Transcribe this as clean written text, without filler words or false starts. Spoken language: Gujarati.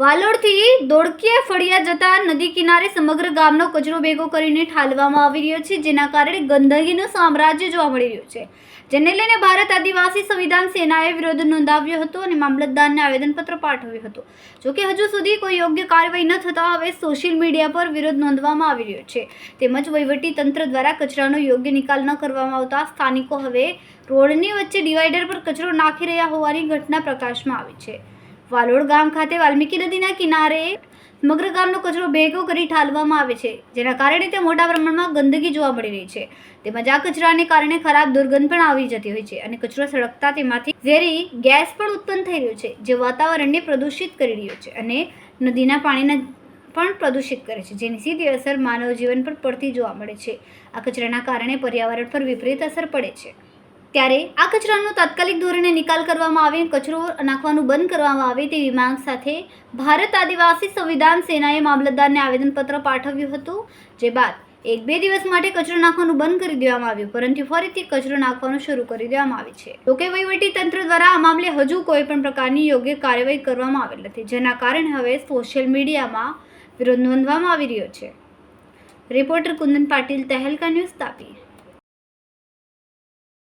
વાલોડથી દોડકીયા ફળિયા જતા નદી કિનારે સમગ્ર ગામનો કચરો ભેગો કરીને ઠાલવામાં આવી રહ્યો છે, જેના કારણે ગંદકીનું સામ્રાજ્ય જોવા મળી રહ્યું છે, જેને લઈને ભારત આદિવાસી સંવિધાન સેનાએ વિરોધ નોંધાવ્યો હતો અને મામલતદારને આવેદનપત્ર પાઠવ્યું હતું. જોકે હજુ સુધી કોઈ યોગ્ય કાર્યવાહી ન થતાં હવે સોશિયલ મીડિયા પર વિરોધ નોંધવામાં આવી રહ્યો છે. તેમજ વહીવટી તંત્ર દ્વારા કચરાનો યોગ્ય નિકાલ ન કરવામાં આવતા સ્થાનિકો હવે રોડની વચ્ચે ડિવાઈડર પર કચરો નાખી રહ્યા હોવાની ઘટના પ્રકાશમાં આવી છે. વાલોડ ગામ ખાતે વાલ્મીકી નદીના કિનારે સમગ્ર ગામનો કચરો ભેગો કરી ઠાલવામાં આવે છે, જેના કારણે ત્યાં મોટા પ્રમાણમાં ગંદકી જોવા મળી રહી છે. તેમજ આ કચરાને કારણે ખરાબ દુર્ગંધ પણ આવી જતી હોય છે અને કચરો સળગતા તેમાંથી ઝેરી ગેસ પણ ઉત્પન્ન થઈ રહ્યો છે, જે વાતાવરણને પ્રદૂષિત કરી રહ્યો છે અને નદીના પાણીને પણ પ્રદૂષિત કરે છે, જેની સીધી અસર માનવ જીવન પર પડતી જોવા મળે છે. આ કચરાના કારણે પર્યાવરણ પર વિપરીત અસર પડે છે. ત્યારે આ કચરાનો તાત્કાલિક ધોરણે નિકાલ કરવામાં આવે, કચરો નાખવાનું બંધ કરવામાં આવે તેવી માંગ સાથે ભારત આદિવાસી સંવિધાન સેનાએ મામલતદારને આવેદનપત્ર પાઠવ્યું હતું. જે બાદ 1-2 દિવસ માટે કચરો નાખવાનું બંધ કરી દેવામાં આવ્યું, પરંતુ ફરીથી કચરો નાખવાનું શરૂ કરી દેવામાં આવી છે. જોકે વહીવટી તંત્ર દ્વારા આ મામલે હજુ કોઈ પણ પ્રકારની યોગ્ય કાર્યવાહી કરવામાં આવેલ નથી, જેના કારણે હવે સોશિયલ મીડિયામાં વિરોધ નોંધવામાં આવી રહ્યો છે. Reporter Kundan Patil, Tehelka news, Tapi.